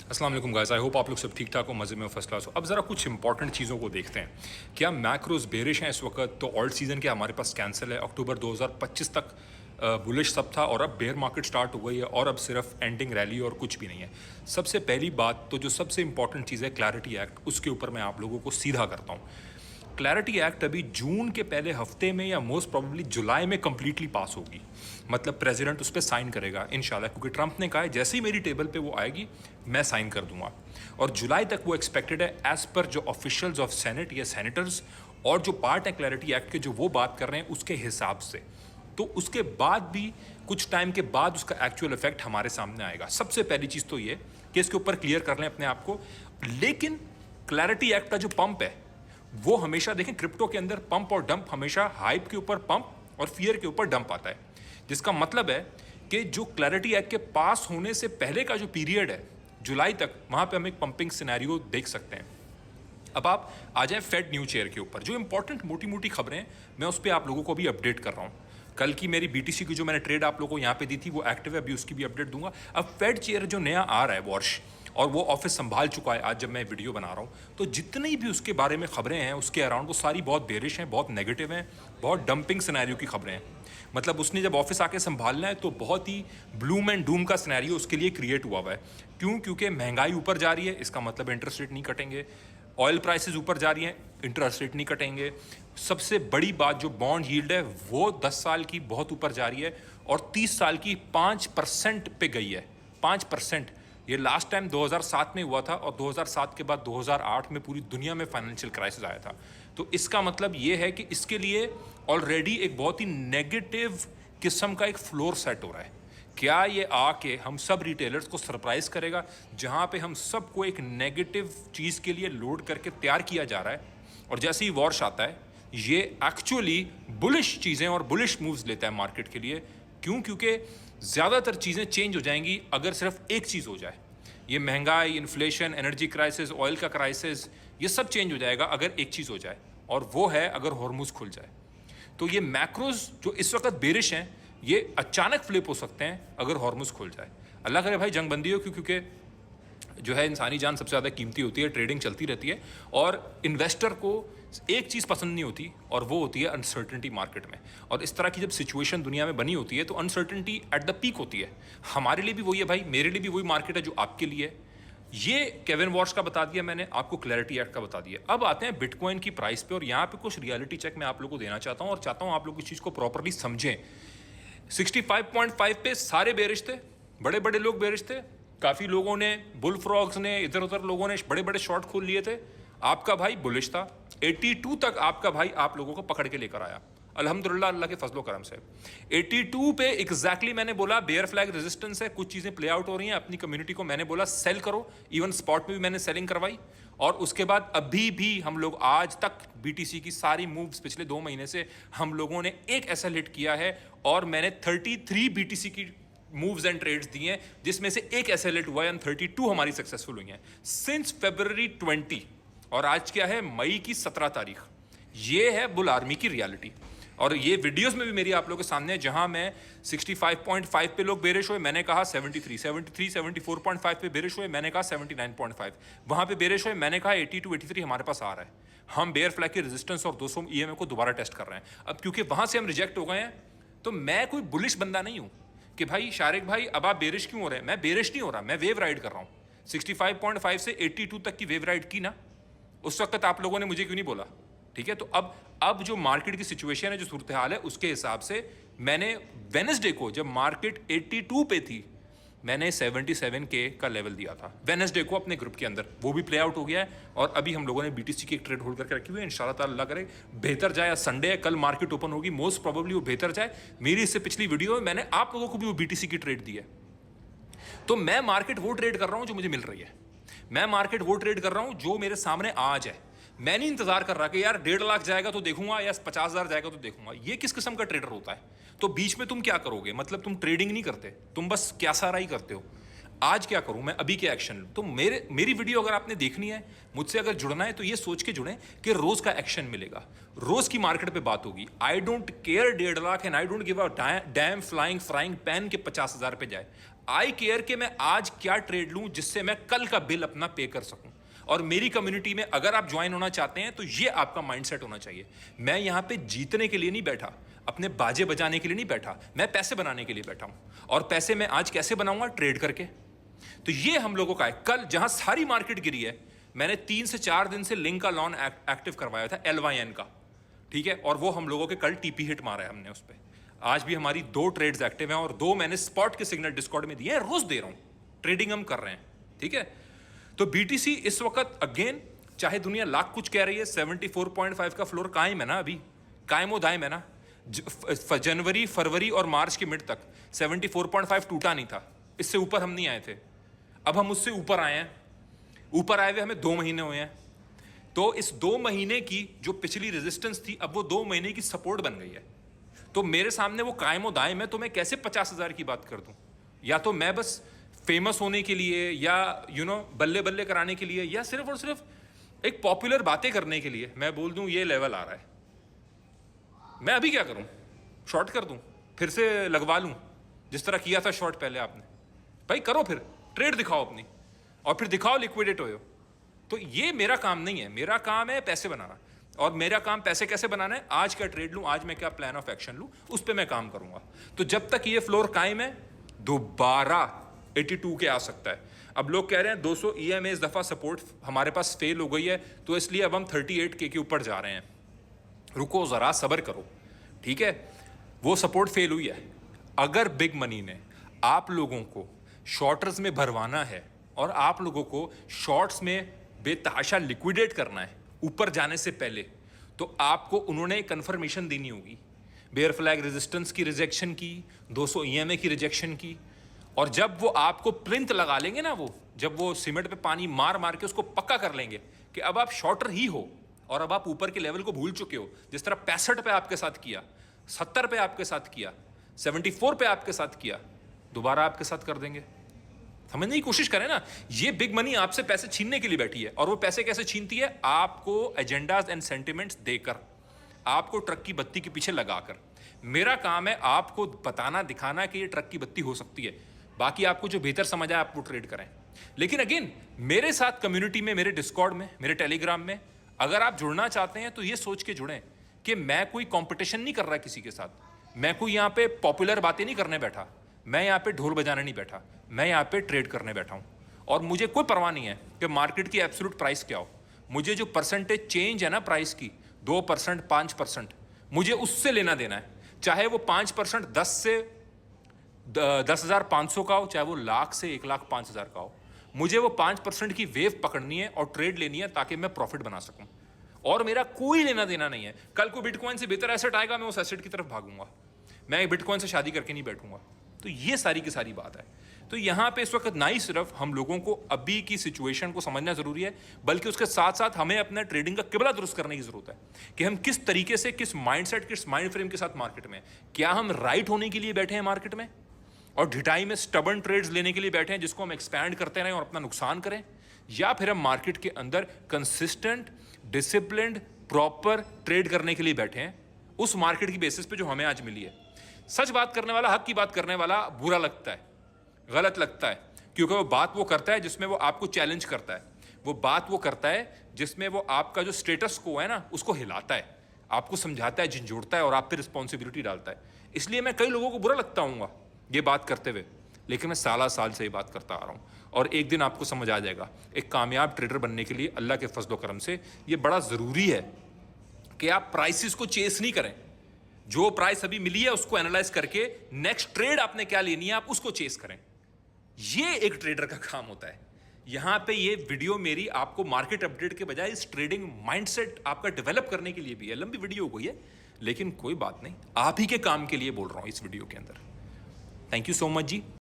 अस्सलाम वालेकुम guys, I hope आप लोग सब ठीक ठाक हो, मज़े में हो, फर्स्ट क्लास हो। अब ज़रा कुछ इंपॉर्टेंट चीज़ों को देखते हैं। क्या मैक्रोज बेरिश हैं इस वक्त? तो ऑल्ट सीजन के हमारे पास कैंसिल है, अक्टूबर 2025 तक बुलिश सब था और अब बेयर मार्केट स्टार्ट हो गई है और अब सिर्फ एंडिंग रैली और कुछ भी नहीं है। सबसे पहली बात तो जो सबसे इंपॉर्टेंट चीज़ है क्लैरिटी एक्ट, उसके ऊपर मैं आप लोगों को सीधा करता हूँ। क्लैरिटी एक्ट अभी जून के पहले हफ्ते में या मोस्ट प्रोबेबली जुलाई में कंप्लीटली पास होगी। मतलब प्रेसिडेंट उस पर साइन करेगा इंशाल्लाह, क्योंकि ट्रंप ने कहा है जैसे ही मेरी टेबल पे वो आएगी मैं साइन कर दूंगा। और जुलाई तक वो एक्सपेक्टेड है एज पर जो ऑफिशियल्स ऑफ सेनेट या सेनेटर्स और जो पार्ट है क्लैरिटी एक्ट के जो वो बात कर रहे हैं उसके हिसाब से। तो उसके बाद भी कुछ टाइम के बाद उसका एक्चुअल इफेक्ट हमारे सामने आएगा। सबसे पहली चीज़ तो ये कि इसके ऊपर क्लियर कर लें अपने आप को। लेकिन क्लैरिटी एक्ट का जो पंप है वो हमेशा देखें, क्रिप्टो के अंदर पंप और डंप हमेशा हाइप के ऊपर पंप और फियर के ऊपर डंप आता है। जिसका मतलब है कि जो क्लैरिटी एक्ट के पास होने से पहले का जो पीरियड है जुलाई तक, वहां पे हम एक पंपिंग सिनेरियो देख सकते हैं। अब आप आ जाएं फेड न्यू चेयर के ऊपर। जो इंपॉर्टेंट मोटी मोटी खबरें मैं उस पर आप लोगों को भी अपडेट कर रहा हूं। कल की मेरी बीटीसी की जो मैंने ट्रेड आप लोगों को यहाँ पे दी थी वो एक्टिव है, अभी उसकी भी अपडेट दूंगा। अब फेड चेयर जो नया आ रहा है वर्ष, और वो ऑफिस संभाल चुका है आज जब मैं वीडियो बना रहा हूँ, तो जितनी भी उसके बारे में खबरें हैं उसके अराउंड वो सारी बहुत बेरिश हैं, बहुत नेगेटिव हैं, बहुत डंपिंग सिनेरियो की खबरें हैं। मतलब उसने जब ऑफिस आके संभालना है तो बहुत ही ब्लूम एंड डूम का सिनेरियो उसके लिए क्रिएट हुआ है। क्यों? क्योंकि महंगाई ऊपर जा रही है, इसका मतलब इंटरेस्ट रेट नहीं कटेंगे। ऑयल प्राइसेस ऊपर जा रही हैं, इंटरेस्ट रेट नहीं कटेंगे। सबसे बड़ी बात जो बॉन्ड यील्ड है वो 10 साल की बहुत ऊपर जा रही है और 30 साल की 5% पे गई है। 5%। ये लास्ट टाइम 2007 में हुआ था और 2007 के बाद 2008 में पूरी दुनिया में फाइनेंशियल क्राइसिस आया था। तो इसका मतलब ये है कि इसके लिए ऑलरेडी एक बहुत ही नेगेटिव किस्म का एक फ्लोर सेट हो रहा है। क्या ये आके हम सब रिटेलर्स को सरप्राइज करेगा, जहां पे हम सबको एक नेगेटिव चीज़ के लिए लोड करके तैयार किया जा रहा है, और जैसे ही वॉर्श आता है ये एक्चुअली बुलिश चीज़ें और बुलिश मूव्स लेता है मार्केट के लिए। क्यों? क्योंकि ज़्यादातर चीज़ें चेंज हो जाएंगी अगर सिर्फ एक चीज़ हो जाए। ये महंगाई, इन्फ्लेशन, एनर्जी क्राइसिस, ऑयल का क्राइसिस, ये सब चेंज हो जाएगा अगर एक चीज़ हो जाए, और वो है अगर हॉर्मुज खुल जाए। तो ये मैक्रोज जो इस वक्त बेरिश हैं ये अचानक फ्लिप हो सकते हैं अगर हॉर्मुज खुल जाए। अल्लाह करे भाई जंग बंदी हो, क्योंकि जो है इंसानी जान सबसे ज़्यादा कीमती होती है, ट्रेडिंग चलती रहती है और इन्वेस्टर को एक चीज़ पसंद नहीं होती और वो होती है अनसर्टेनिटी मार्केट में। और इस तरह की जब सिचुएशन दुनिया में बनी होती है तो अनसर्टेनिटी एट द पीक होती है। हमारे लिए भी वही है भाई, मेरे लिए भी वही मार्केट है जो आपके लिए है। ये केविन वॉर्श का बता दिया मैंने, आपको क्लैरिटी एक्ट का बता दिया। अब आते हैं बिटकॉइन की प्राइस पे, और यहाँ पे कुछ रियलिटी चेक मैं आप लोगों को देना चाहता हूँ और चाहता हूँ आप लोग इस चीज़ को प्रॉपरली समझें। 65.5 पे सारे बेरिश थे, बड़े बड़े लोग बेरिश थे। काफ़ी लोगों ने, बुल फ्रॉग्स ने, इधर उधर लोगों ने बड़े बड़े शॉर्ट खोल लिए थे। आपका भाई बुलिश था। 82 तक आपका भाई आप लोगों को पकड़ के लेकर आया, अल्हम्दुलिल्लाह अल्लाह के फजलो करम से। 82 पे एग्जैक्टली मैंने बोला बेयर फ्लैग रेजिस्टेंस है, कुछ चीज़ें प्ले आउट हो रही हैं। अपनी कम्युनिटी को मैंने बोला सेल करो, इवन स्पॉट में भी मैंने सेलिंग करवाई। और उसके बाद अभी भी हम लोग आज तक बीटीसी की सारी मूव्स पिछले 2 महीने से हम लोगों ने एक ऐसा हिट किया है, और मैंने 33 बीटीसी की मूव्स एंड ट्रेड्स दिए हैं, जिसमें से एक ऐसा हिट हुआ है एंड 32 हमारी सक्सेसफुल हुई हैं सिंस February 20। और आज क्या है? मई की 17 तारीख। ये है बुल आर्मी की रियलिटी। और ये वीडियोस में भी मेरी आप लोगों के सामने है, जहां मैं 65.5 पे लोग बेरिश हुए, मैंने कहा 73, 74.5 पे बेरिश हुए, मैंने कहा 79.5, वहां पे बेरिश हुए, मैंने कहा 82, 83 हमारे पास आ रहा है। हम बेयर फ्लैग की रेजिस्टेंस और 200 ईएमए को दोबारा टेस्ट कर रहे हैं। अब क्योंकि वहां से हम रिजेक्ट हो गए हैं, तो मैं कोई बुलिश बंदा नहीं हूं कि भाई शारिक भाई अब आप बेरिश क्यों हो रहे हैं। मैं बेरिश नहीं हो रहा, मैं वेव राइड कर रहा हूं। 65.5 से 82 तक की वेव राइड की ना, उस वक्त आप लोगों ने मुझे क्यों नहीं बोला? ठीक है, तो अब जो मार्केट की सिचुएशन है, जो सूरत हाल है, उसके हिसाब से मैंने वेडनेसडे को जब मार्केट 82 पे थी, मैंने 77 के का लेवल दिया था वेडनेसडे को अपने ग्रुप के अंदर। वो भी प्ले आउट हो गया है और अभी हम लोगों ने बीटीसी की एक ट्रेड होल्ड करके रखी हुई है। इंशाल्लाह ताला अल्लाह करे बेहतर जाए। आज संडे है, कल मार्केट ओपन होगी, मोस्ट प्रोबेबली वो बेहतर जाए। मेरी इससे पिछली वीडियो में मैंने आप लोगों को भी वो बीटीसी की ट्रेड दी है। तो मैं मार्केट वो ट्रेड कर रहा हूं जो मुझे मिल रही है। मैं मार्केट वो ट्रेड कर रहा हूं जो मेरे सामने आज है। मैं नहीं इंतजार कर रहा कि यार 1.5 लाख जाएगा तो देखूंगा या 50,000 जाएगा तो देखूंगा। ये किस किस्म का ट्रेडर होता है? तो बीच में तुम क्या करोगे? मतलब तुम ट्रेडिंग नहीं करते, तुम बस क्या सारा ही करते हो। आज क्या करूं मैं, अभी क्या एक्शन लूं? तो मेरी वीडियो अगर आपने देखनी है, मुझसे अगर जुड़ना है, तो ये सोच के जुड़ें कि रोज का एक्शन मिलेगा, रोज की मार्केट पे बात होगी। I don't care 1.5 lakh and I don't give a dam flying frying pan के 50,000 पे जाए। आई केयर कि मैं आज क्या ट्रेड लूं जिससे मैं कल का बिल अपना पे कर सकूं। और मेरी कम्युनिटी में अगर आप ज्वाइन होना चाहते हैं तो ये आपका माइंडसेट होना चाहिए। मैं यहां पे जीतने के लिए नहीं बैठा, अपने बाजे बजाने के लिए नहीं बैठा, मैं पैसे बनाने के लिए बैठा हूं। और पैसे मैं आज कैसे बनाऊंगा? ट्रेड करके। तो ये हम लोगों का है। कल जहां सारी मार्केट गिरी है, मैंने 3 से 4 दिन से लिंक का लॉन एक्टिव करवाया था LYN का, ठीक है। और वो हम लोगों के कल TP हिट मारा है हमने उस पर। आज भी हमारी 2 ट्रेड्स एक्टिव हैं और 2 मैंने स्पॉट के सिग्नल डिस्कॉर्ड में दिए हैं, रोज दे रहा हूं, ट्रेडिंग हम कर रहे हैं, ठीक है। तो BTC इस वक्त अगेन, चाहे दुनिया लाख कुछ कह रही है, 74.5 का फ्लोर कायम है ना, अभी कायम दायम है ना। जनवरी, फरवरी और मार्च के मिड तक 74.5 टूटा नहीं था, इससे ऊपर हम नहीं आए थे। अब हम उससे ऊपर आए हैं, ऊपर आए हुए हमें 2 महीने हुए हैं। तो इस 2 महीने की जो पिछली रेजिस्टेंस थी, अब वो 2 महीने की सपोर्ट बन गई है। तो मेरे सामने वो कायम दायम है, तो मैं कैसे 50,000 की बात कर दूं? या तो मैं बस फेमस होने के लिए, या बल्ले बल्ले कराने के लिए, या सिर्फ और सिर्फ एक पॉपुलर बातें करने के लिए मैं बोल दूं ये लेवल आ रहा है। मैं अभी क्या करूं? शॉर्ट कर दूं, फिर से लगवा लूं, जिस तरह किया था शॉर्ट पहले आपने? भाई करो, फिर ट्रेड दिखाओ अपनी, और फिर दिखाओ लिक्विडेट हो। तो ये मेरा काम नहीं है, मेरा काम है पैसे बनाना। और मेरा काम पैसे कैसे बनाना है? आज क्या ट्रेड लूं, आज मैं क्या प्लान ऑफ एक्शन लूं, उस पर मैं काम करूंगा। तो जब तक ये फ्लोर कायम है, दोबारा 82 के आ सकता है। अब लोग कह रहे हैं 200 EMA इस दफा सपोर्ट हमारे पास फेल हो गई है, तो इसलिए अब हम 38K के ऊपर जा रहे हैं। रुको जरा, सब्र करो, ठीक है। वो सपोर्ट फेल हुई है। अगर बिग मनी ने आप लोगों को शॉर्टर्स में भरवाना है और आप लोगों को शॉर्ट्स में बेतहाशा लिक्विडेट करना है ऊपर जाने से पहले, तो आपको उन्होंने कंफर्मेशन देनी होगी। बेयर फ्लैग रेजिस्टेंस की रिजेक्शन की, 200 EMA की रिजेक्शन की। और जब वो आपको प्लिंथ लगा लेंगे ना, वो जब वो सीमेंट पे पानी मार मार के उसको पक्का कर लेंगे कि अब आप शॉर्टर ही हो और अब आप ऊपर के लेवल को भूल चुके हो, जिस तरह 65 पे आपके साथ किया, 70 पे आपके साथ किया, 74 पे आपके साथ किया, दोबारा आपके साथ कर देंगे। समझने की कोशिश करें ना। ये बिग मनी आपसे पैसे छीनने के लिए बैठी है। और वो पैसे कैसे छीनती है? आपको एजेंडाज एंड सेंटिमेंट्स देकर, आपको ट्रक की बत्ती के पीछे लगाकर। मेरा काम है आपको बताना, दिखाना कि ये ट्रक की बत्ती हो सकती है। बाकी आपको जो बेहतर समझ आए आप वो ट्रेड करें। लेकिन अगेन, मेरे साथ कम्युनिटी में, मेरे डिस्कॉर्ड में, मेरे टेलीग्राम में अगर आप जुड़ना चाहते हैं तो ये सोच के जुड़ें कि मैं कोई कंपटीशन नहीं कर रहा किसी के साथ, मैं कोई यहाँ पे पॉपुलर बातें नहीं करने बैठा, मैं यहाँ पे ढोल बजाने नहीं बैठा, मैं यहाँ पे ट्रेड करने बैठा हूँ। और मुझे कोई परवाह नहीं है कि मार्केट की एब्सोल्यूट प्राइस क्या हो। मुझे जो परसेंटेज चेंज है ना प्राइस की, 2%, 5%, मुझे उससे लेना देना है। चाहे वो 5% 10 से 10,500 का हो, चाहे वो लाख से 1,05,000 का हो, मुझे वो 5% की वेव पकड़नी है और ट्रेड लेनी है ताकि मैं प्रॉफिट बना सकूं। और मेरा कोई लेना देना नहीं है। कल को बिटकॉइन से बेहतर एसेट आएगा, मैं उस एसेट की तरफ भागूंगा। मैं बिटकॉइन से शादी करके नहीं बैठूंगा। तो ये सारी की सारी बात है। तो यहाँ पे इस वक्त ना ही सिर्फ हम लोगों को अभी की सिचुएशन को समझना जरूरी है, बल्कि उसके साथ साथ हमें अपना ट्रेडिंग का किबला दुरुस्त करने की जरूरत है कि हम किस तरीके से, किस माइंडसेट, किस माइंड फ्रेम के साथ मार्केट में, क्या हम राइट होने के लिए बैठे हैं मार्केट में और ढिठाई में स्टबर्न ट्रेड्स लेने के लिए बैठे हैं जिसको हम एक्सपैंड करते रहें और अपना नुकसान करें, या फिर हम मार्केट के अंदर कंसिस्टेंट, डिसिप्लिन्ड, प्रॉपर ट्रेड करने के लिए बैठे हैं उस मार्केट की बेसिस पे जो हमें आज मिली है। सच बात करने वाला, हक की बात करने वाला बुरा लगता है, गलत लगता है, क्योंकि वो बात वो करता है जिसमें वो आपको चैलेंज करता है, वो बात वो करता है जिसमें वो आपका जो स्टेटस को है ना उसको हिलाता है, आपको समझाता है, झंझोड़ता है और आप पे रिस्पॉन्सिबिलिटी डालता है। इसलिए मैं कई लोगों को बुरा लगता हूँ ये बात करते हुए, लेकिन मैं साल से ये बात करता आ रहा हूँ और एक दिन आपको समझ आ जाएगा। एक कामयाब ट्रेडर बनने के लिए अल्लाह के फजलो करम से ये बड़ा ज़रूरी है कि आप प्राइसेस को चेस नहीं करें। जो प्राइस अभी मिली है उसको एनालाइज करके नेक्स्ट ट्रेड आपने क्या लेनी है आप उसको चेस करें। ये एक ट्रेडर का काम होता है। यहां पे ये वीडियो मेरी आपको मार्केट अपडेट के बजाय इस ट्रेडिंग माइंडसेट आपका डेवलप करने के लिए भी है। लंबी वीडियो हो गई है लेकिन कोई बात नहीं, आप ही के काम के लिए बोल रहा हूं इस वीडियो के अंदर। Thank you so much ji.